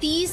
30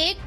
1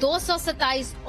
227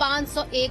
501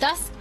$10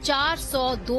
402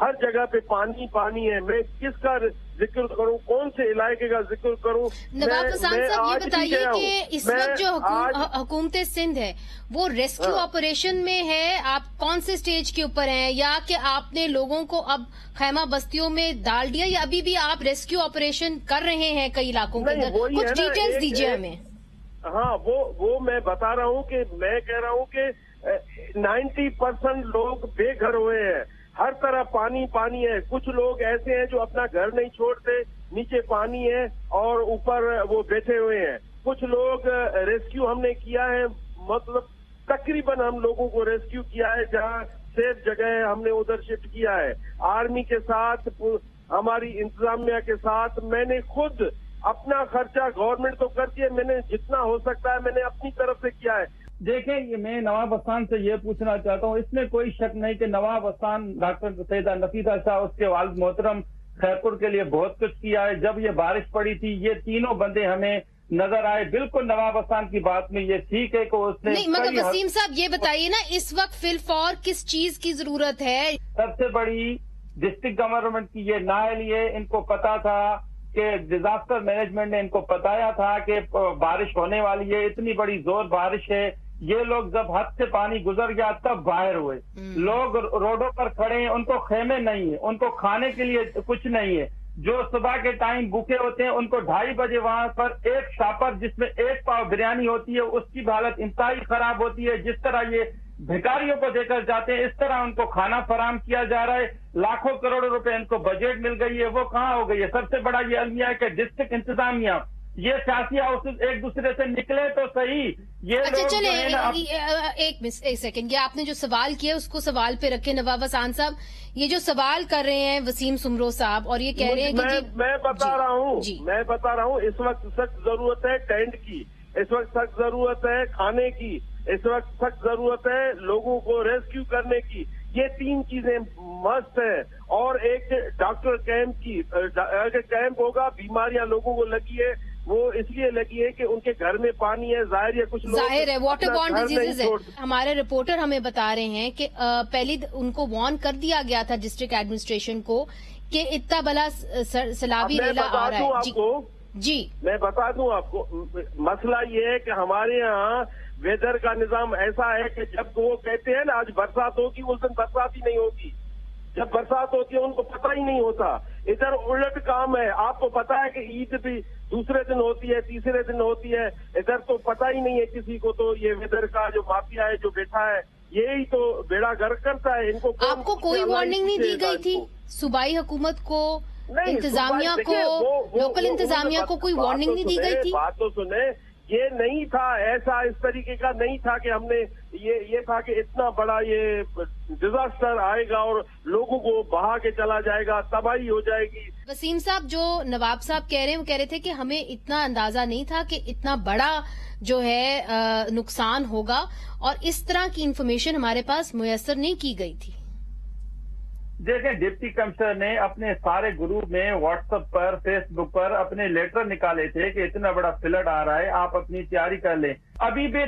ہر جگہ پہ پانی پانی ہے. میں کس کا ذکر کروں, کون سے علاقے کا ذکر کروں؟ نواب حسان صاحب یہ بتائیے کہ اس وقت جو حکومت سندھ ہے وہ ریسکیو آپریشن میں ہے, آپ کون سے سٹیج کے اوپر ہیں, یا کہ آپ نے لوگوں کو اب خیمہ بستیوں میں ڈال دیا, یا ابھی بھی آپ ریسکیو آپریشن کر رہے ہیں کئی علاقوں کے اندر؟ کچھ ڈیٹیلز دیجیے ہمیں. ہاں وہ میں بتا رہا ہوں کہ میں کہہ رہا ہوں کہ 90% لوگ بے گھر ہوئے ہیں, ہر طرح پانی پانی ہے. کچھ لوگ ایسے ہیں جو اپنا گھر نہیں چھوڑتے, نیچے پانی ہے اور اوپر وہ بیٹھے ہوئے ہیں. کچھ لوگ ریسکیو ہم نے کیا ہے, مطلب تقریباً ہم لوگوں کو ریسکیو کیا ہے, جہاں سیف جگہ ہے ہم نے ادھر شفٹ کیا ہے. آرمی کے ساتھ, ہماری انتظامیہ کے ساتھ, میں نے خود اپنا خرچہ, گورنمنٹ تو کرتی ہے, میں نے جتنا ہو سکتا ہے میں نے اپنی طرف سے کیا ہے. دیکھیں, میں نواب حسان سے یہ پوچھنا چاہتا ہوں, اس میں کوئی شک نہیں کہ نواب حسان ڈاکٹر سیدہ نفیسہ شاہ, اس کے والد محترم خیرپور کے لیے بہت کچھ کیا ہے. جب یہ بارش پڑی تھی یہ تینوں بندے ہمیں نظر آئے. بالکل نواب حسان کی بات میں یہ ٹھیک ہے کہ اس نے نہیں, مگر وسیم صاحب یہ بتائیے نا, اس وقت فی الفور کس چیز کی ضرورت ہے؟ سب سے بڑی ڈسٹرکٹ گورنمنٹ کی یہ نااہلی ہے. ان کو پتا تھا کہ ڈیزاسٹر مینجمنٹ نے ان کو بتایا تھا کہ بارش ہونے والی ہے, اتنی بڑی زور بارش ہے. یہ لوگ جب حد سے پانی گزر گیا تب باہر ہوئے. لوگ روڈوں پر کھڑے ہیں, ان کو خیمے نہیں ہیں, ان کو کھانے کے لیے کچھ نہیں ہے. جو صبح کے ٹائم بھوکے ہوتے ہیں ان کو 2:30 بجے وہاں پر ایک شاپر جس میں 1 پاؤ بریانی ہوتی ہے, اس کی حالت انتہائی خراب ہوتی ہے. جس طرح یہ بھکاریوں کو دے کر جاتے ہیں اس طرح ان کو کھانا فراہم کیا جا رہا ہے. لاکھوں کروڑوں روپے ان کو بجٹ مل گئی ہے, وہ کہاں ہو گئی ہے؟ سب سے بڑا یہ المیہ ہے کہ ڈسٹرکٹ انتظامیہ, یہ سیاسی ہاؤسز ایک دوسرے سے نکلے تو صحیح. یہ اچھا چلے ایک سیکنڈ, یہ آپ نے جو سوال کیا اس کو سوال پہ رکھے. نواب حسان صاحب یہ جو سوال کر رہے ہیں وسیم سمرو صاحب, اور یہ کہہ رہے ہیں کہ میں بتا رہا ہوں اس وقت سخت ضرورت ہے ٹینٹ کی, اس وقت سخت ضرورت ہے کھانے کی, اس وقت سخت ضرورت ہے لوگوں کو ریسکیو کرنے کی. یہ 3 چیزیں مست ہیں. اور ایک ڈاکٹر کیمپ کی, اگر کیمپ ہوگا, بیماریاں لوگوں کو لگی ہے, وہ اس لیے لگی ہے کہ ان کے گھر میں پانی ہے, ظاہر ہے کچھ لوگ ظاہر ہے واٹر بورن ڈیزیز ہے. ہمارے رپورٹر ہمیں بتا رہے ہیں کہ پہلی ان کو وارن کر دیا گیا تھا ڈسٹرکٹ ایڈمنسٹریشن کو کہ اتنا بڑا سیلابی ریلا آ رہا ہے. جی میں بتا دوں آپ کو, مسئلہ یہ ہے کہ ہمارے یہاں ویدر کا نظام ایسا ہے کہ جب وہ کہتے ہیں نا آج برسات ہوگی, اس دن برسات ہی نہیں ہوگی. جب برسات ہوتی ہے ان کو پتہ ہی نہیں ہوتا. ادھر الٹ کام ہے. آپ کو پتا ہے کہ عید بھی دوسرے دن ہوتی ہے, تیسرے دن ہوتی ہے, ادھر تو پتہ ہی نہیں ہے کسی کو. تو یہ ویدر کا جو مافیا ہے جو بیٹھا ہے یہی تو بیڑا گرک کرتا ہے. ان کو آپ کو کوئی وارننگ نہیں دی گئی تھی صوبائی حکومت کو, انتظامیہ کو, لوکل انتظامیہ کو کوئی وارننگ نہیں دی گئی تھی؟ بات تو سنیں, یہ نہیں تھا ایسا, اس طریقے کا نہیں تھا کہ ہم نے یہ تھا کہ اتنا بڑا یہ ڈیزاسٹر آئے گا اور لوگوں کو بہا کے چلا جائے گا, تباہی ہو جائے گی. وسیم صاحب جو نواب صاحب کہہ رہے ہیں وہ کہہ رہے تھے کہ ہمیں اتنا اندازہ نہیں تھا کہ اتنا بڑا جو ہے نقصان ہوگا, اور اس طرح کی انفارمیشن ہمارے پاس میسر نہیں کی گئی تھی. دیکھیں, ڈپٹی کمشنر نے اپنے سارے گروپ میں واٹس ایپ پر, فیس بک پر اپنے لیٹر نکالے تھے کہ اتنا بڑا فلڈ آ رہا ہے, آپ اپنی تیاری کر لیں. ابھی بھی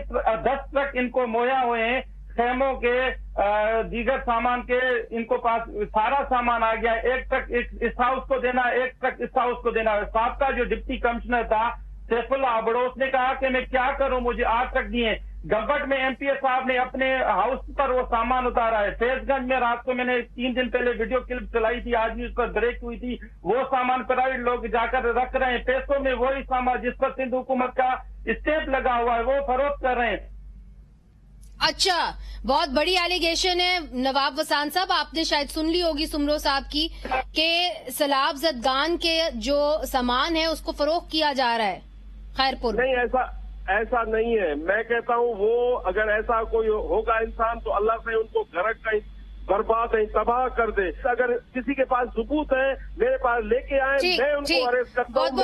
10 ٹرک ان کو مہیا ہوئے ہیں, خیموں کے, دیگر سامان کے, ان کو پاس سارا سامان آ گیا. 1 ٹرک اس ہاؤس کو دینا, 1 ٹرک اس ہاؤس کو دینا. صاحب کا جو ڈپٹی کمشنر تھا سیف اللہ ابڑو, اس نے کہا کہ میں کیا کروں, مجھے 8 ٹرک دیے. گمبٹ میں ایم پی اے صاحب نے اپنے ہاؤس پر وہ سامان اتارا ہے. فیض گنج میں رات کو میں نے 3 دن پہلے ویڈیو کلپ چلائی تھی, آج بھی اس پر بریک ہوئی تھی, وہ سامان پرائیویٹ لوگ جا کر رکھ رہے ہیں. پیسوں میں وہی سامان جس پر سندھ حکومت کا اسٹیمپ لگا ہوا ہے وہ فروخت کر رہے ہیں. اچھا, بہت بڑی ایلیگیشن ہے نواب حسان صاحب, آپ نے شاید سن لی ہوگی سمرو صاحب کی کہ سیلاب زدگان کے جو سامان ہے اس کو فروخت کیا جا رہا ہے خیرپور. نہیں, ایسا نہیں ہے. میں کہتا ہوں وہ اگر ایسا کوئی ہوگا انسان تو اللہ سے ان کو غرق کہیں برباد ہے, تباہ کر دے. اگر کسی کے پاس ثبوت ہے میرے پاس لے کے آئیں, میں ان کو اریسٹ کرتا ہوں.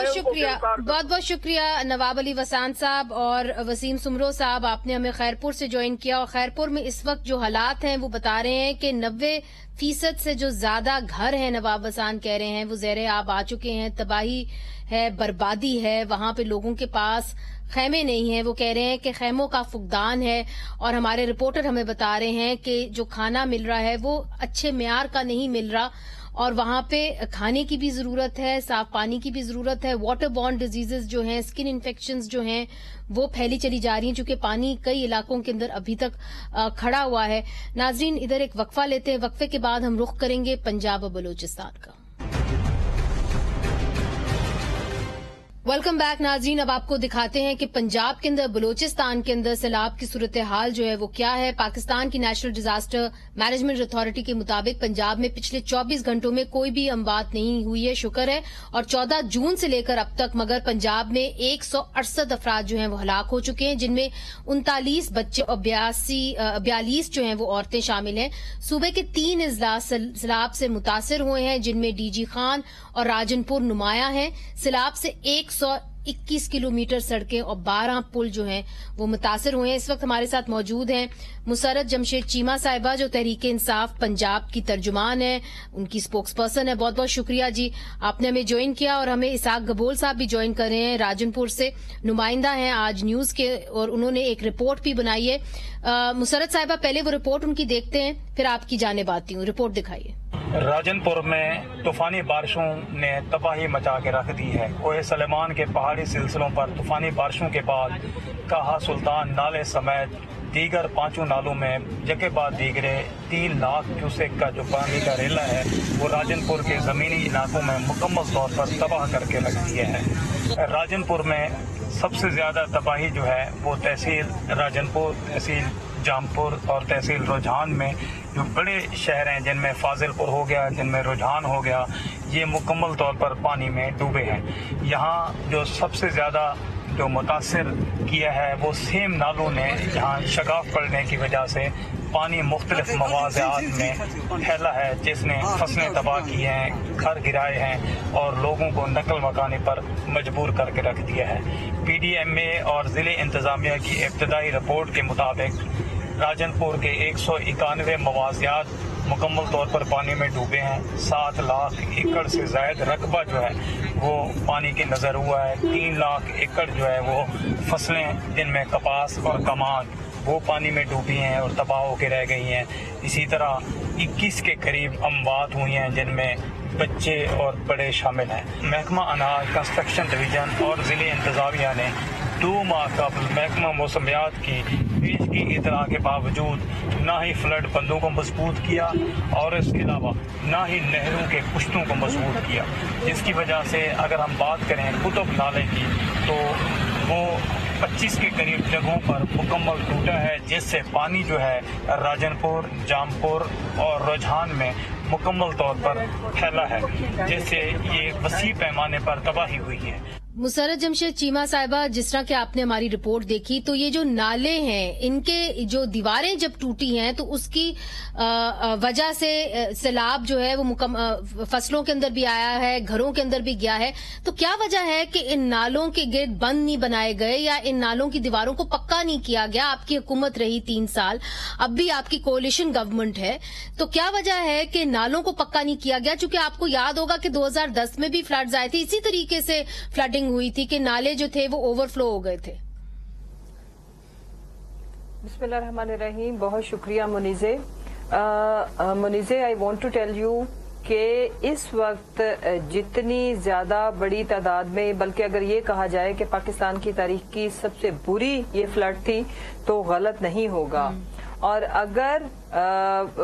بہت بہت شکریہ نواب علی وسان صاحب اور وسیم سمرو صاحب, آپ نے ہمیں خیرپور سے جوائن کیا. اور خیرپور میں اس وقت جو حالات ہیں وہ بتا رہے ہیں کہ 90% سے جو زیادہ گھر ہیں نواب حسان کہہ رہے ہیں وہ زیر آب آ چکے ہیں. تباہی ہے, بربادی ہے. وہاں پہ لوگوں کے پاس خیمے نہیں ہیں. وہ کہہ رہے ہیں کہ خیموں کا فقدان ہے, اور ہمارے رپورٹر ہمیں بتا رہے ہیں کہ جو کھانا مل رہا ہے وہ اچھے معیار کا نہیں مل رہا, اور وہاں پہ کھانے کی بھی ضرورت ہے, صاف پانی کی بھی ضرورت ہے. واٹر بورن ڈیزیزز جو ہیں, اسکن انفیکشنز جو ہیں وہ پھیلی چلی جا رہی ہیں, چونکہ پانی کئی علاقوں کے اندر ابھی تک کھڑا ہوا ہے. ناظرین, ادھر ایک وقفہ لیتے ہیں. وقفے کے بعد ہم رخ کریں گے پنجاب اور بلوچستان کا. ویلکم بیک ناظرین. اب آپ کو دکھاتے ہیں کہ پنجاب کے اندر, بلوچستان کے اندر سیلاب کی صورتحال جو ہے وہ کیا ہے. پاکستان کی نیشنل ڈیزاسٹر مینجمنٹ اتھارٹی کے مطابق پنجاب میں پچھلے 24 گھنٹوں میں کوئی بھی اموات نہیں ہوئی ہے, شکر ہے. اور 14 جون سے لے کر اب تک مگر پنجاب میں 168 افراد جو ہیں وہ ہلاک ہو چکے ہیں, جن میں 39 بچے اور 42 جو ہیں وہ عورتیں شامل ہیں. صوبے کے 3 اضلاع سیلاب سے متاثر ہوئے ہیں, جن میں ڈی جی خان اور راجن پور نمایاں ہیں. سیلاب سے 121 کلومیٹر سڑکیں اور 12 پل جو ہیں وہ متاثر ہوئے ہیں. اس وقت ہمارے ساتھ موجود ہیں مسرت جمشید چیمہ صاحبہ, جو تحریک انصاف پنجاب کی ترجمان ہیں, ان کی اسپوکس پرسن ہے. بہت بہت شکریہ جی, آپ نے ہمیں جوائن کیا. اور ہمیں اسحاق گبول صاحب بھی جوائن کر رہے ہیں, راجن پور سے نمائندہ ہیں آج نیوز کے, اور انہوں نے ایک رپورٹ بھی بنائی ہے. مسرت صاحبہ, پہلے وہ رپورٹ ان کی دیکھتے ہیں, پھر آپ کی جانب آتی ہوں. رپورٹ دکھائیے. راجن پور میں طوفانی بارشوں نے تباہی مچا کے رکھ دی ہے. کوہ سلیمان کے پہاڑی سلسلوں پر طوفانی بارشوں کے بعد کہا سلطان نالے سمیت دیگر 5 نالوں میں یکے بعد دیگرے 3 لاکھ کیوسیک کا جو پانی کا ریلا ہے وہ راجن پور کے زمینی علاقوں میں مکمل طور پر تباہ کر کے رکھ دیا ہے. راجن پور میں سب سے زیادہ تباہی جو ہے وہ تحصیل راجن پور, تحصیل جامپور اور تحصیل رجحان میں جو بڑے شہر ہیں, جن میں فاضل پور ہو گیا, جن میں رجحان ہو گیا, یہ مکمل طور پر پانی میں ڈوبے ہیں. یہاں جو سب سے زیادہ جو متاثر کیا ہے وہ سیم نالوں نے, جہاں شگاف پڑنے کی وجہ سے پانی مختلف مواضعات میں پھیلا ہے, جس نے فصلیں تباہ کی ہیں, گھر گرائے ہیں اور لوگوں کو نقل مکانی پر مجبور کر کے رکھ دیا ہے. پی ڈی ایم اے اور ضلع انتظامیہ کی ابتدائی رپورٹ کے مطابق راجن پور کے 191 مواضعات مکمل طور پر پانی میں ڈوبے ہیں. 7 لاکھ ایکڑ سے زائد رقبہ جو ہے وہ پانی کے نظر ہوا ہے. 3 لاکھ ایکڑ جو ہے وہ فصلیں, جن میں کپاس اور کمان, وہ پانی میں ڈوبی ہیں اور تباہ ہو کے رہ گئی ہیں. اسی طرح 21 کے قریب اموات ہوئی ہیں, جن میں بچے اور بڑے شامل ہیں. محکمہ اناج کنسٹرکشن ڈویژن اور ضلع انتظامیہ نے 2 ماہ قبل محکمہ موسمیات کی پیشگی اطلاع کے باوجود نہ ہی فلڈ بندوں کو مضبوط کیا اور اس کے علاوہ نہ ہی نہروں کے پشتوں کو مضبوط کیا, جس کی وجہ سے اگر ہم بات کریں قطب نالے کی تو وہ 25 کے قریب جگہوں پر مکمل ٹوٹا ہے, جس سے پانی جو ہے راجن پور, جامپور اور رجحان میں مکمل طور پر پھیلا ہے, جس سے یہ وسیع پیمانے پر تباہی ہوئی ہے. مسرت جمشید چیمہ صاحبہ, جس طرح کہ آپ نے ہماری رپورٹ دیکھی تو یہ جو نالے ہیں, ان کے جو دیواریں جب ٹوٹی ہیں تو اس کی وجہ سے سیلاب جو ہے وہ فصلوں کے اندر بھی آیا ہے, گھروں کے اندر بھی گیا ہے. تو کیا وجہ ہے کہ ان نالوں کے گرد بند نہیں بنائے گئے یا ان نالوں کی دیواروں کو پکا نہیں کیا گیا؟ آپ کی حکومت رہی 3 سال, اب بھی آپ کی کولیشن گورنمنٹ ہے, تو کیا وجہ ہے کہ نالوں کو پکا نہیں کیا گیا؟ چونکہ آپ کو یاد ہوگا کہ 2010 میں بھی فلڈز آئے تھے, اسی طریقے سے فلڈنگ ہوئی تھی کہ نالے جو تھے وہ اوور فلو ہو گئے تھے. بسم اللہ الرحمن الرحیم. بہت شکریہ Munizae. Munizae, I want to tell you کہ اس وقت جتنی زیادہ بڑی تعداد میں, بلکہ اگر یہ کہا جائے کہ پاکستان کی تاریخ کی سب سے بری یہ فلڈ تھی تو غلط نہیں ہوگا. اور اگر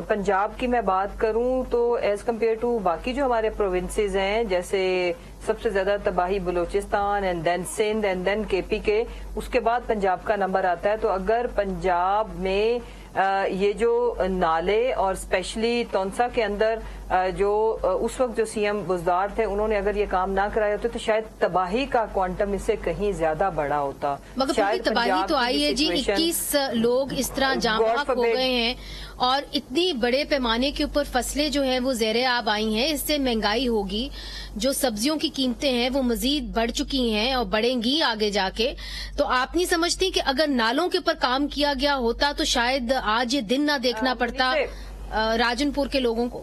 پنجاب کی میں بات کروں تو ایز کمپیئر ٹو باقی جو ہمارے پروونسز ہیں, جیسے سب سے زیادہ تباہی Balochistan and then Sindh and then K P کے, اس کے بعد پنجاب کا نمبر آتا ہے. تو اگر پنجاب میں یہ جو نالے اور اسپیشلی تونسا کے اندر جو اس وقت جو سی ایم بزدار تھے, انہوں نے اگر یہ کام نہ کرایا ہوتے تو شاید تباہی کا کوانٹم اس سے کہیں زیادہ بڑا ہوتا. مگر پھر تباہی تو آئی ہے جی, 21 لوگ اس طرح جام بحق ہو گئے ہیں اور اتنی بڑے پیمانے کے اوپر فصلیں جو ہیں وہ زیر آب آئی ہیں. اس سے مہنگائی ہوگی, جو سبزیوں کی قیمتیں ہیں وہ مزید بڑھ چکی ہیں اور بڑھیں گی آگے جا کے. تو آپ نہیں سمجھتی کہ اگر نالوں کے اوپر کام کیا گیا ہوتا تو شاید آج یہ دن نہ دیکھنا پڑتا راجن پور کے لوگوں کو؟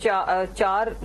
4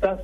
10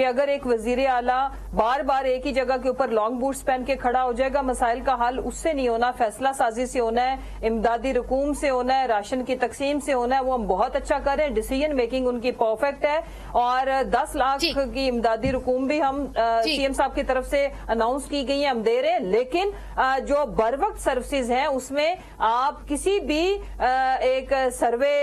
کہ اگر ایک وزیر اعلیٰ بار بار ایک ہی جگہ کے اوپر لانگ بوٹس پہن کے کھڑا ہو جائے گا، مسائل کا حل اس سے نہیں ہونا، فیصلہ سازی سے ہونا ہے، امدادی رقوم سے ہونا ہے، راشن کی تقسیم سے ہونا ہے. وہ ہم بہت اچھا کر رہے ہیں، ڈیسیژن میکنگ ان کی پرفیکٹ ہے، اور 10 لاکھ کی امدادی رقوم بھی ہم سی ایم صاحب کی طرف سے اناؤنس کی گئی ہیں، ہم دے رہے ہیں. لیکن جو بر وقت سروسز ہیں اس میں آپ کسی بھی ایک سروے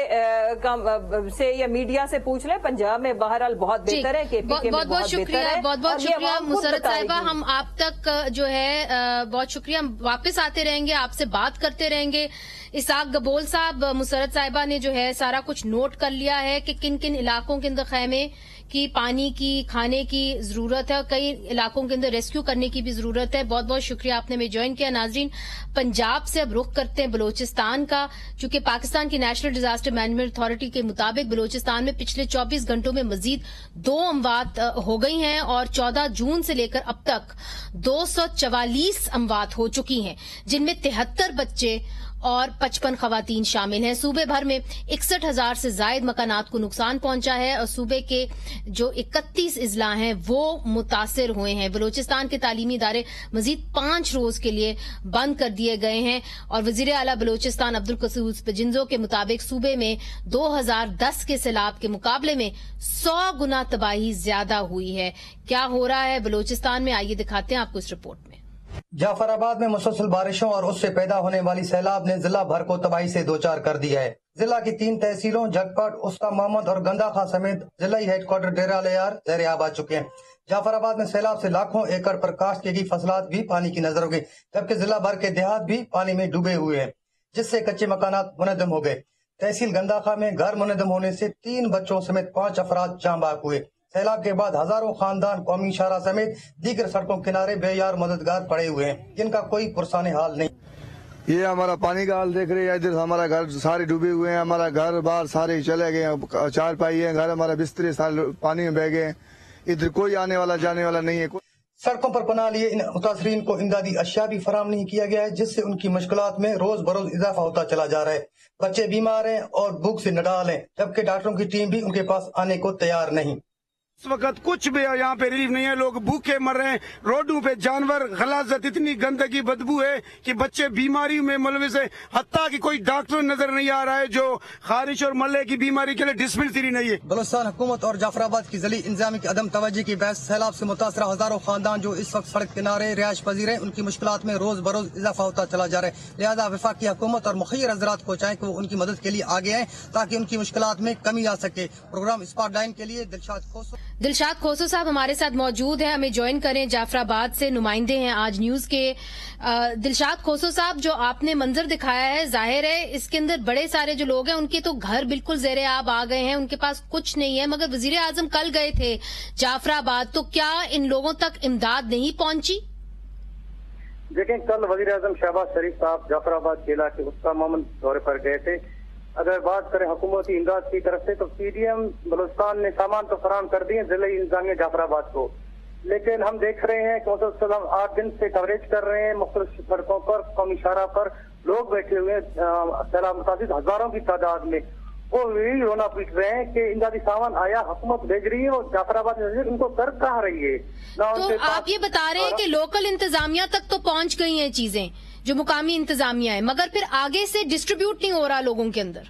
سے یا میڈیا سے پوچھ لیں، پنجاب میں بہرحال بہت بہتر ہے، کے پی کے میں بہت بہتر ہے. بہت بہت شکریہ مسرت صاحبہ. ہم آپ تک جو ہے بہت شکریہ، ہم واپس آتے رہیں گے، آپ سے بات کرتے رہیں گے. اسحاق گبول صاحب، مسرت صاحبہ نے جو ہے سارا کچھ نوٹ کر لیا ہے کہ کن کن علاقوں کے اندر خیمے کی، پانی کی، کھانے کی ضرورت ہے، اور کئی علاقوں کے اندر ریسکیو کرنے کی بھی ضرورت ہے. بہت بہت شکریہ آپ نے ہمیں جوائن کیا. ناظرین، پنجاب سے اب رخ کرتے ہیں بلوچستان کا، چونکہ پاکستان کی نیشنل ڈیزاسٹر مینجمنٹ اتھارٹی کے مطابق بلوچستان میں پچھلے 24 گھنٹوں میں مزید 2 اموات ہو گئی ہیں، اور 14 جون سے لے کر اب تک 244 اموات ہو چکی ہیں، جن میں 73 بچے اور 55 خواتین شامل ہیں. صوبے بھر میں 61,000 سے زائد مکانات کو نقصان پہنچا ہے، اور صوبے کے جو 31 اضلاع ہیں وہ متاثر ہوئے ہیں. بلوچستان کے تعلیمی ادارے مزید 5 روز کے لیے بند کر دیے گئے ہیں، اور وزیر اعلیٰ بلوچستان عبدالقدوس پجنزو کے مطابق صوبے میں 2010 کے سیلاب کے مقابلے میں 100 گنا تباہی زیادہ ہوئی ہے. کیا ہو رہا ہے بلوچستان میں، آئیے دکھاتے ہیں آپ کو اس رپورٹ میں. جعفر آباد میں مسلسل بارشوں اور اس سے پیدا ہونے والی سیلاب نے ضلع بھر کو تباہی سے دوچار کر دیا ہے. ضلع کی 3 تحصیلوں جگپٹ، استا محمد اور گنداخا سمیت ضلعی ہیڈ کوارٹر ڈیرہ لیار زیر آب آ چکے ہیں. جعفر آباد میں سیلاب سے لاکھوں ایکڑ پر کاشت کی گئی فصلات بھی پانی کی نظر ہو گئی، جبکہ ضلع بھر کے دیہات بھی پانی میں ڈوبے ہوئے ہیں، جس سے کچے مکانات منہدم ہو گئے. تحصیل گنداخا میں گھر منہدم ہونے سے 3 بچوں سمیت 5 افراد جاں بحق ہوئے. سیلاب کے بعد ہزاروں خاندان قومی شاہراہ سمیت دیگر سڑکوں کنارے بے یار مددگار پڑے ہوئے ہیں، جن کا کوئی پرسان حال نہیں. یہ ہمارا پانی کا حال دیکھ رہے ہیں، ادھر ہمارا گھر سارے ڈوبے ہوئے ہیں، ہمارا گھر باہر سارے چلے گئے ہیں، 4 پائی ہیں گھر، ہمارا بسترے سارے پانی میں بہ گئے. ادھر کوئی آنے والا جانے والا نہیں ہے. سڑکوں پر پناہ لیے ان متاثرین کو امدادی اشیاء بھی فراہم نہیں کیا گیا ہے، جس سے ان کی مشکلات میں روز بروز اضافہ ہوتا چلا جا رہا ہے. بچے بیمار ہیں اور بھوک سے نڈال ہیں، جبکہ ڈاکٹروں کی ٹیم بھی ان کے پاس آنے کو تیار نہیں. اس وقت کچھ بھی یہاں پہ ریلیف نہیں ہے، لوگ بھوکے مر رہے ہیں، روڈوں پہ جانور، غلاظت، اتنی گندگی بدبو ہے کہ بچے بیماری میں ملوث ہیں، حتیٰ کہ کوئی ڈاکٹر نظر نہیں آ رہا ہے جو خارش اور ملے کی بیماری کے لیے ڈسپنسری نہیں ہے. بلوچستان حکومت اور جعفر آباد کی ضلعی انتظامیہ کی عدم توجہ کی باعث سیلاب سے متاثرہ ہزاروں خاندان جو اس وقت سڑک کنارے رہائش پذیر ہیں، ان کی مشکلات میں روز بروز اضافہ ہوتا چلا جا رہا ہے. لہذا وفاقی حکومت اور مخیر حضرات کو چاہیں کہ وہ ان کی مدد کے لیے آگے آئیں تاکہ ان کی مشکلات میں کمی آ سکے. پروگرام اسپاٹ لائن کے لیے دلشاد کھوسو صاحب ہمارے ساتھ موجود ہیں، ہمیں جوائن کریں. جعفر آباد سے نمائندے ہیں آج نیوز کے. دلشاد کھوسو صاحب، جو آپ نے منظر دکھایا ہے، ظاہر ہے اس کے اندر بڑے سارے جو لوگ ہیں ان کے تو گھر بالکل زیر آب آ گئے ہیں، ان کے پاس کچھ نہیں ہے، مگر وزیر اعظم کل گئے تھے جعفر آباد، تو کیا ان لوگوں تک امداد نہیں پہنچی؟ دیکھیں، کل وزیر اعظم شہباز شریف صاحب جعفر آباد کے علاقے استا محمد دورے پر گئے تھے. اگر بات کریں حکومتی امداد کی طرف سے تو پی ڈی ایم بلوچستان نے سامان تو فراہم کر دیے ضلعی انتظامیہ جعفر آباد کو، لیکن ہم دیکھ رہے ہیں کہ 8 دن سے کوریج کر رہے ہیں، مختلف سڑکوں پر، قومی شاہراہ پر لوگ بیٹھے ہوئے ہیں سیلاب متاثر ہزاروں کی تعداد میں. وہ یہی رونا پیٹ رہے ہیں کہ امدادی سامان آیا، حکومت بھیج رہی ہے اور جعفر آباد ان کو کر کہاں رہی ہے. تو آپ یہ بتا رہے ہیں کہ لوکل انتظامیہ تک تو پہنچ گئی ہیں چیزیں جو مقامی انتظامیہ ہے، مگر پھر آگے سے ڈسٹریبیوٹ نہیں ہو رہا لوگوں کے اندر.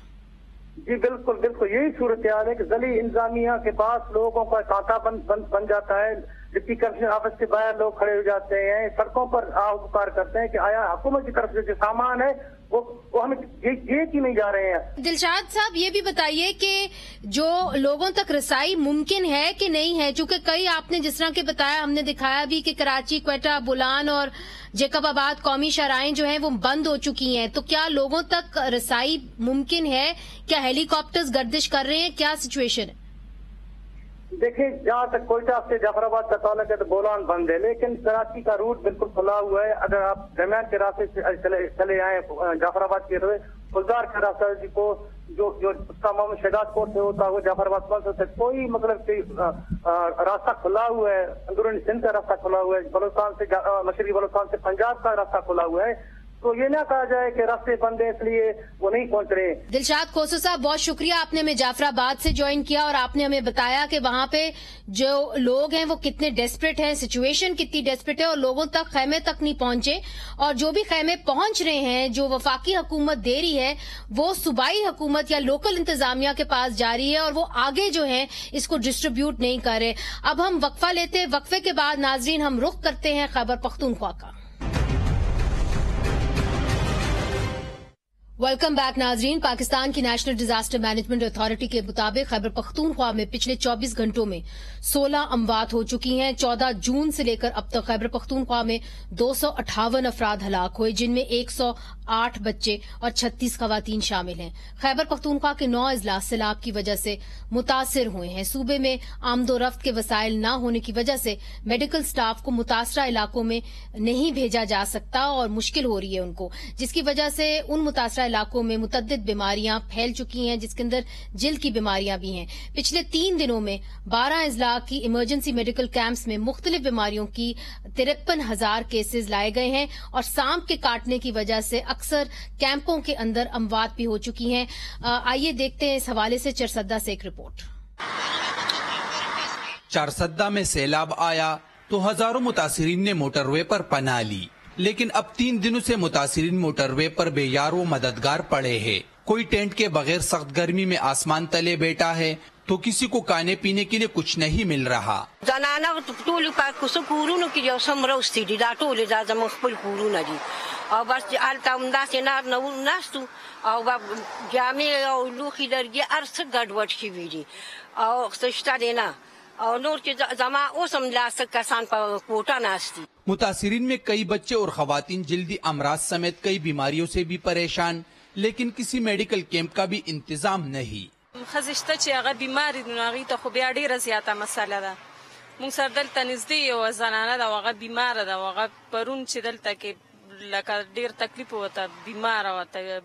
جی بالکل بالکل یہی صورتحال ہے کہ ضلعی انتظامیہ کے پاس لوگوں کا کانٹا بن جاتا ہے. ڈپٹی کمشنر آفس کے باہر لوگ کھڑے ہو جاتے ہیں، سڑکوں پر پکار کرتے ہیں کہ آیا حکومت کی طرف سے جو سامان ہے وہ ہمیں یہ کی نہیں جا رہے ہیں. دلشاد صاحب، یہ بھی بتائیے کہ جو لوگوں تک رسائی ممکن ہے کہ نہیں ہے، چونکہ کئی آپ نے جس طرح کے بتایا، ہم نے دکھایا بھی کہ کراچی، کوئٹہ، بولان اور جیکب آباد قومی شاہراہیں جو ہیں وہ بند ہو چکی ہیں، تو کیا لوگوں تک رسائی ممکن ہے؟ کیا ہیلی کاپٹرز گردش کر رہے ہیں؟ کیا سچویشن ہے؟ دیکھیں، جہاں تک کوئٹہ سے جعفر آباد کا تعلق ہے تو بولان بند ہے، لیکن کراچی کا روٹ بالکل کھلا ہوا ہے. اگر آپ درمیان کے راستے سے چلے آئیں جعفر آباد کے گلزار کے راستے کو جو اس کا معاملہ شہزاد کوٹ سے ہوتا ہوا جعفر آباد پہنچ سکتے، کوئی مطلب راستہ کھلا ہوا ہے. اندرونی سندھ کا راستہ کھلا ہوا ہے، بلوچستان سے مشرقی بلوچستان سے پنجاب کا راستہ کھلا ہوا ہے. تو یہ نہ کہا جائے کہ راستے بند ہیں اس لیے وہ نہیں پہنچ رہے. دلشاد کھوسو صاحب بہت شکریہ، آپ نے ہمیں جعفر آباد سے جوائن کیا اور آپ نے ہمیں بتایا کہ وہاں پہ جو لوگ ہیں وہ کتنے ڈیسپریٹ ہیں، سچویشن کتنی ڈیسپریٹ ہے اور لوگوں تک خیمے تک نہیں پہنچے، اور جو بھی خیمے پہنچ رہے ہیں جو وفاقی حکومت دے رہی ہے وہ صوبائی حکومت یا لوکل انتظامیہ کے پاس جاری ہے اور وہ آگے جو ہیں اس کو ڈسٹریبیوٹ نہیں کر رہے. اب ہم وقفہ لیتے ہیں، وقفے کے بعد ناظرین ہم رخ کرتے ہیں خیبر پختونخوا کا. ویلکم بیک ناظرین. پاکستان کی نیشنل ڈیزاسٹر مینجمنٹ اتھارٹی کے مطابق خیبر پختونخوا میں پچھلے 24 گھنٹوں میں 16 اموات ہو چکی ہیں. 14 جون سے لے کر اب تک خیبر پختونخوا میں 258 افراد ہلاک ہوئے، جن میں 108 بچے اور 36 خواتین شامل ہیں. خیبر پختونخوا کے 9 اضلاع سیلاب کی وجہ سے متاثر ہوئے ہیں. صوبے میں آمد و رفت کے وسائل نہ ہونے کی وجہ سے میڈیکل سٹاف کو متاثرہ علاقوں میں نہیں بھیجا جا سکتا اور مشکل ہو رہی ہے ان کو، جس کی وجہ سے ان متاثرہ علاقوں میں متعدد بیماریاں پھیل چکی ہیں، جس کے اندر جلد کی بیماریاں بھی ہیں. پچھلے 3 دنوں میں 12 اضلاع کی ایمرجنسی میڈیکل کیمپس میں مختلف بیماریوں کی 53,000 کیسز لائے گئے ہیں اور سانپ کے کاٹنے کی وجہ سے اکثر کیمپوں کے اندر اموات بھی ہو چکی ہیں. آئیے دیکھتے ہیں اس حوالے سے چرسدہ سے ایک رپورٹ. چرسدہ میں سیلاب آیا تو ہزاروں متاثرین نے موٹر وے پر پناہ لی، لیکن اب 3 دنوں سے متاثرین موٹر وے پر بے یار و مددگار پڑے ہیں. کوئی ٹینٹ کے بغیر سخت گرمی میں آسمان تلے بیٹھا ہے تو کسی کو کھانے پینے کے لیے کچھ نہیں مل رہا. زنانه ټول په کورونو کې یو سم راوستي دي، دا ټول دا زموږ خپل کورونه دي او بس هلته همداسې ناستو او جامې او لوښي لرګي هر څه ګډوډ شوي دي او څه شته دی نه او نور چې زما اوس هم لا څه کسان په کوټه ناست دي. متاثرین میں کئی بچے اور خواتین جلدی امراض سمیت کئی بیماریوں سے بھی پریشان، لیکن کسی میڈیکل کیمپ کا بھی انتظام نہیں. خزشته چې هغه بیماری دي نو هغې ته خو بیا ډېره زیاته مسله ده. موږ سره دلته نږدې یوه زنانه ده او هغه بیماره ده او هغه پرون چې دلته کې لکه ډېر تکلیف ورته بیماره ورته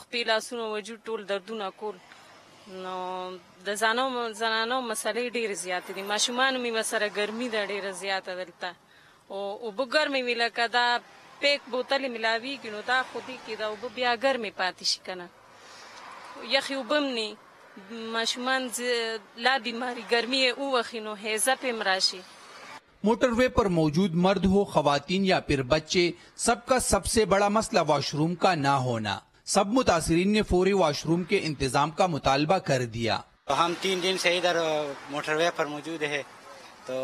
خپې لاسونه وجود ټول دردونه کول، نو د زنانو مسلې ډېرې زیاتې دي. ماشومانو مې سره ګرمي ده ډېره زیاته دلته او اوبه ګرمې وي لکه دا پیک بوتلې ملاویږي نو دا خو دې کې دا اوبه بیا ګرمې پاتې شي که نه یخی اوبه م نی ماشومان لا بیماری گرمی اوخی نو ہیزہ پہ مراشی. موٹر وے پر موجود مرد ہو خواتین یا پھر بچے، سب کا سب سے بڑا مسئلہ واش روم کا نہ ہونا. سب متاثرین نے فوری واش روم کے انتظام کا مطالبہ کر دیا. ہم 3 دن سے ادھر موٹر وے پر موجود ہے تو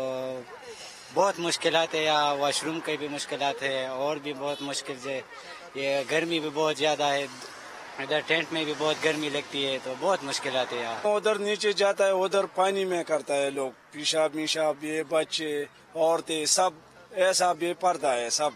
بہت مشکلات ہے، یا واش روم کی بھی مشکلات ہے اور بھی بہت مشکل ہے. یہ گرمی بھی بہت زیادہ ہے، ادھر ٹینٹ میں بھی بہت گرمی لگتی ہے تو بہت مشکلات ہے. ادھر نیچے جاتا ہے ادھر پانی میں کرتا ہے لوگ پیشاب میشاب، یہ بچے عورتیں سب ایسا بے پردہ ہے سب،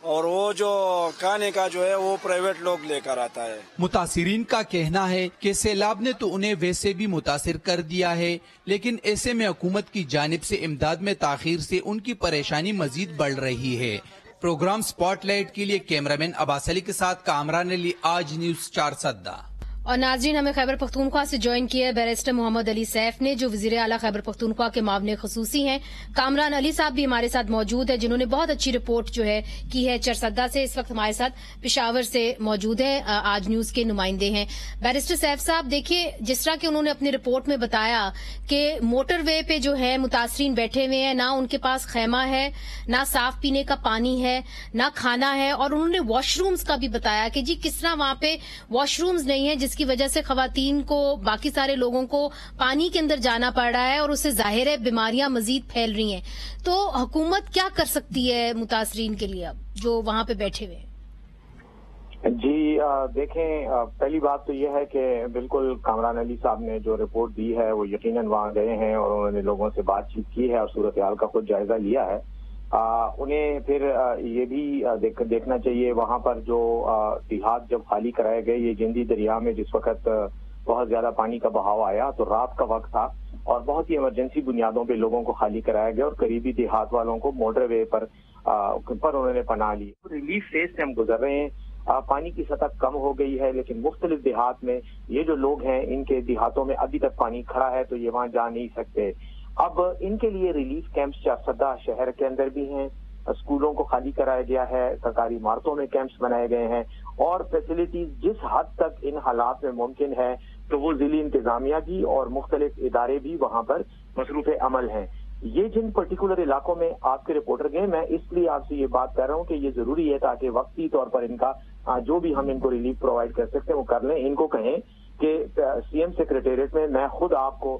اور وہ جو کھانے کا جو ہے وہ پرائیویٹ لوگ لے کر آتا ہے. متاثرین کا کہنا ہے کہ سیلاب نے تو انہیں ویسے بھی متاثر کر دیا ہے، لیکن ایسے میں حکومت کی جانب سے امداد میں تاخیر سے ان کی پریشانی مزید بڑھ رہی ہے. پروگرام سپاٹ لائٹ کے لیے کیمرامین عباس علی کے ساتھ کامران علی، آج نیوز چرسدہ. اور ناظرین ہمیں خیبر پختونخوا سے جوائن کیا ہے بیرسٹر محمد علی سیف نے، جو وزیر اعلیٰ خیبر پختونخوا کے معاون خصوصی ہیں. کامران علی صاحب بھی ہمارے ساتھ موجود ہیں جنہوں نے بہت اچھی رپورٹ جو ہے کی ہے چرسدہ سے. اس وقت ہمارے ساتھ پشاور سے موجود ہیں، آج نیوز کے نمائندے ہیں. بیرسٹر سیف صاحب دیکھیے، جس طرح کہ انہوں نے اپنی رپورٹ میں بتایا کہ موٹر وے پہ جو ہے متاثرین بیٹھے ہوئے ہیں، نہ ان کے پاس خیمہ ہے، نہ صاف پینے کا پانی ہے، نہ کھانا ہے، اور انہوں نے واش رومز کا بھی بتایا کہ جی کس طرح وہاں پہ واش رومز نہیں ہیں، جس کی وجہ سے خواتین کو، باقی سارے لوگوں کو پانی کے اندر جانا پڑ رہا ہے اور اس سے ظاہر ہے بیماریاں مزید پھیل رہی ہیں. تو حکومت کیا کر سکتی ہے متاثرین کے لیے اب جو وہاں پہ بیٹھے ہوئے ہیں؟ جی دیکھیں، پہلی بات تو یہ ہے کہ بالکل کامران علی صاحب نے جو رپورٹ دی ہے وہ یقیناً وہاں گئے ہیں اور انہوں نے لوگوں سے بات چیت کی ہے اور صورتحال کا خود جائزہ لیا ہے. انہیں پھر یہ بھی دیکھنا چاہیے وہاں پر جو دیہات جب خالی کرائے گئے، یہ جندی دریا میں جس وقت بہت زیادہ پانی کا بہاؤ آیا تو رات کا وقت تھا اور بہت ہی ایمرجنسی بنیادوں پہ لوگوں کو خالی کرایا گیا اور قریبی دیہات والوں کو موٹر وے پر انہوں نے پناہ لی. ریلیف فیز سے ہم گزر رہے ہیں. پانی کی سطح کم ہو گئی ہے لیکن مختلف دیہات میں یہ جو لوگ ہیں ان کے دیہاتوں میں ابھی تک پانی کھڑا ہے تو یہ وہاں جا نہیں سکتے. اب ان کے لیے ریلیف کیمپس چرسدہ شہر کے اندر بھی ہیں، اسکولوں کو خالی کرایا گیا ہے، سرکاری عمارتوں میں کیمپس بنائے گئے ہیں، اور فیسلٹیز جس حد تک ان حالات میں ممکن ہے تو وہ ضلعی انتظامیہ بھی اور مختلف ادارے بھی وہاں پر مصروف عمل ہیں۔ یہ جن پرٹیکولر علاقوں میں آپ کے رپورٹر گئے، میں اس لیے آپ سے یہ بات کر رہا ہوں کہ یہ ضروری ہے تاکہ وقتی طور پر ان کا جو بھی ہم ان کو ریلیف پرووائڈ کر سکتے ہیں وہ کر لیں۔ ان کو کہیں کہ سی ایم سیکریٹریٹ میں خود آپ کو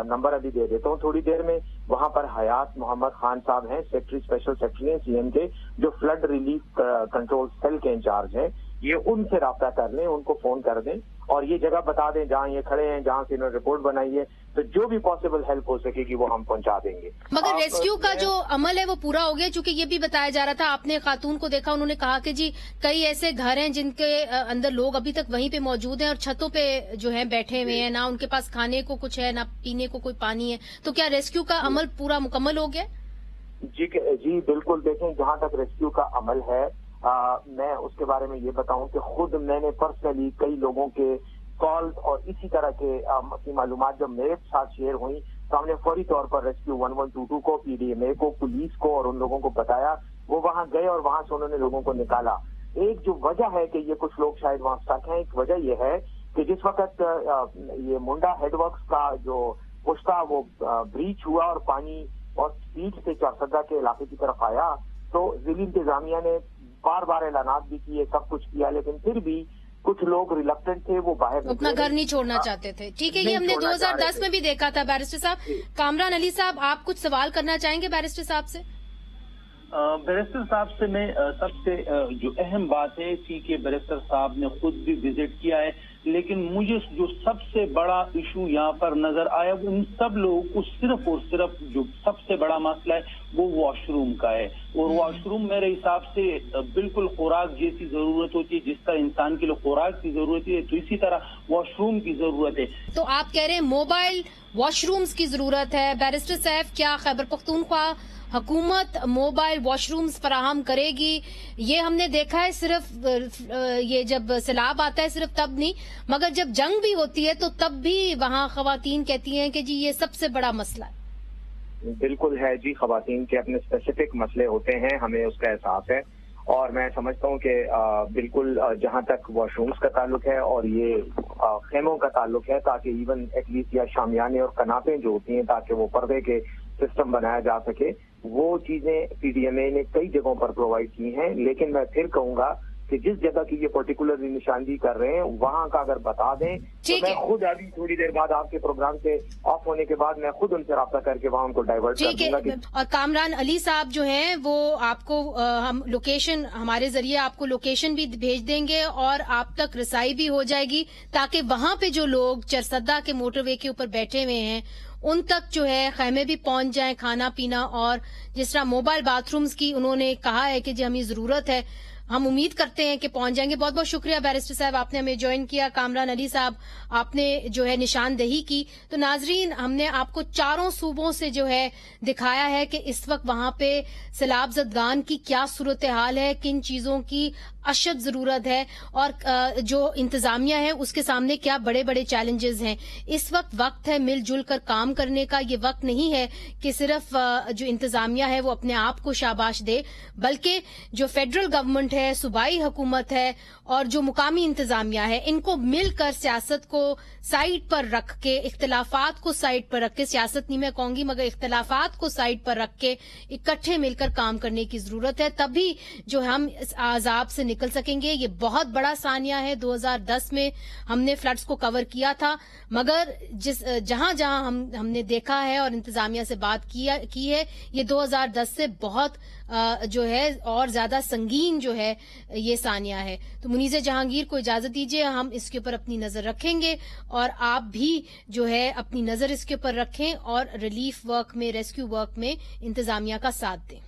نمبر ابھی دے دیتا ہوں تھوڑی دیر میں، وہاں پر حیات محمد خان صاحب ہیں، سیکرٹری اسپیشل سیکرٹری ہیں سی ایم کے، جو فلڈ ریلیف کنٹرول سیل کے انچارج ہیں۔ یہ ان سے رابطہ کر لیں، ان کو فون کر دیں اور یہ جگہ بتا دیں جہاں یہ کھڑے ہیں، جہاں سے انہوں نے رپورٹ بنائی ہے، تو جو بھی پاسبل ہیلپ ہو سکے گی وہ ہم پہنچا دیں گے۔ مگر ریسکیو کا جو عمل ہے وہ پورا ہو گیا، چونکہ یہ بھی بتایا جا رہا تھا، آپ نے خاتون کو دیکھا، انہوں نے کہا کہ جی کئی ایسے گھر ہیں جن کے اندر لوگ ابھی تک وہیں پہ موجود ہیں اور چھتوں پہ جو ہے بیٹھے ہوئے ہیں، نہ ان کے پاس کھانے کو کچھ ہے، نہ پینے کو کوئی پانی ہے، تو کیا ریسکیو کا عمل پورا مکمل ہو گیا؟ جی بالکل، دیکھیں جہاں تک ریسکیو کا عمل ہے میں اس کے بارے میں یہ بتاؤں کہ خود میں نے پرسنلی کئی لوگوں کے کالز اور اسی طرح کی معلومات جب میرے ساتھ شیئر ہوئی تو ہم نے فوری طور پر ریسکیو 1122 کو، پی ڈی ایم اے کو، پولیس کو اور ان لوگوں کو بتایا، وہ وہاں گئے اور وہاں سے انہوں نے لوگوں کو نکالا۔ ایک جو وجہ ہے کہ یہ کچھ لوگ شاید وہاں اسٹک ہیں، ایک وجہ یہ ہے کہ جس وقت یہ منڈا ہیڈ ورکس کا جو پشتا وہ بریچ ہوا اور پانی اور سپیڈ سے چارسدہ کے علاقے کی طرف آیا تو ضلعی انتظامیہ نے بار بار اعلانات بھی کیے، سب کچھ کیا، لیکن پھر بھی کچھ لوگ ریلکٹنٹ تھے، وہ باہر اپنا گھر نہیں چھوڑنا چاہتے تھے۔ ٹھیک ہے، یہ ہم نے 2010 میں بھی دیکھا تھا۔ بیرسٹر صاحب کامران علی صاحب، آپ کچھ سوال کرنا چاہیں گے بیرسٹر صاحب سے؟ بیرسٹر صاحب سے میں سب سے جو اہم بات ہے تھی کہ بیرسٹر صاحب نے خود بھی وزٹ کیا ہے، لیکن مجھے جو سب سے بڑا ایشو یہاں پر نظر آیا وہ ان سب لوگوں کو صرف اور صرف جو سب سے بڑا مسئلہ ہے وہ واش روم کا ہے، اور واش روم میرے حساب سے بالکل خوراک جیسی ضرورت ہوتی ہے، جس طرح انسان کے لیے خوراک کی ضرورت ہے تو اسی طرح واش روم کی ضرورت ہے۔ تو آپ کہہ رہے ہیں موبائل واش رومز کی ضرورت ہے۔ بیرسٹر صاحب، کیا خیبر پختونخوا حکومت موبائل واش رومز فراہم کرے گی؟ یہ ہم نے دیکھا ہے صرف یہ جب سیلاب آتا ہے صرف تب نہیں، مگر جب جنگ بھی ہوتی ہے تو تب بھی وہاں خواتین کہتی ہیں کہ جی یہ سب سے بڑا مسئلہ ہے۔ بالکل ہے جی، خواتین کے اپنے اسپیسیفک مسئلے ہوتے ہیں، ہمیں اس کا احساس ہے، اور میں سمجھتا ہوں کہ بالکل جہاں تک واش رومز کا تعلق ہے اور یہ خیموں کا تعلق ہے، تاکہ ایون ایٹ لیسٹ یا شامیانے اور کناپیں جو ہوتی ہیں تاکہ وہ پردے کے سسٹم بنایا جا سکے، وہ چیزیں پی ڈی ایم اے نے کئی جگہوں پر پرووائڈ کی ہیں۔ لیکن میں پھر کہوں گا کہ جس جگہ کی یہ پرٹیکولرلی نشاندہی کر رہے ہیں وہاں کا اگر بتا دیں تو میں خود ابھی تھوڑی دیر بعد آپ کے پروگرام سے آف ہونے کے بعد میں خود ان سے رابطہ کر کے وہاں ان کو ڈائیورٹ کر دوں گا۔ اور کامران علی صاحب جو ہیں وہ آپ کو ہم لوکیشن ہمارے ذریعے آپ کو لوکیشن بھی بھیج دیں گے اور آپ تک رسائی بھی ہو جائے گی، تاکہ وہاں پہ جو لوگ چرسدہ کے موٹر وے کے اوپر بیٹھے ہوئے ہیں ان تک جو ہے خیمے بھی پہنچ جائیں، کھانا پینا، اور جس طرح موبائل باتھ رومز کی انہوں نے کہا ہے کہ جی ہمیں ضرورت ہے، ہم امید کرتے ہیں کہ پہنچ جائیں گے۔ بہت بہت شکریہ بیرسٹر صاحب، آپ نے ہمیں جوائن کیا۔ کامران علی صاحب، آپ نے جو ہے نشاندہی کی۔ تو ناظرین، ہم نے آپ کو چاروں صوبوں سے جو ہے دکھایا ہے کہ اس وقت وہاں پہ سیلاب زدگان کی کیا صورتحال ہے، کن چیزوں کی اشد ضرورت ہے، اور جو انتظامیہ ہے اس کے سامنے کیا بڑے بڑے چیلنجز ہیں۔ اس وقت ہے مل جل کر کام کرنے کا، یہ وقت نہیں ہے کہ صرف جو انتظامیہ ہے وہ اپنے آپ کو شاباش دے، بلکہ جو فیڈرل گورنمنٹ ہے، صوبائی حکومت ہے اور جو مقامی انتظامیہ ہے، ان کو مل کر سیاست کو سائڈ پر رکھ کے، اختلافات کو سائڈ پر رکھ کے، سیاست نہیں میں کہوں گی مگر اختلافات کو سائڈ پر رکھ کے اکٹھے مل کر کام کرنے کی ضرورت ہے، تبھی جو ہم اس عذاب سے نکل سکیں گے۔ یہ بہت بڑا ثانیہ ہے، 2010 میں ہم نے فلڈز کو کور کیا تھا، مگر جہاں جہاں ہم نے دیکھا ہے اور انتظامیہ سے بات کی ہے، یہ 2010 سے بہت جو ہے اور زیادہ سنگین جو ہے یہ ثانیہ ہے۔ تو منیزہ جہانگیر کو اجازت دیجیے، ہم اس کے اوپر اپنی نظر رکھیں گے اور آپ بھی جو ہے اپنی نظر اس کے اوپر رکھیں اور ریلیف ورک میں، ریسکیو ورک میں انتظامیہ کا ساتھ دیں۔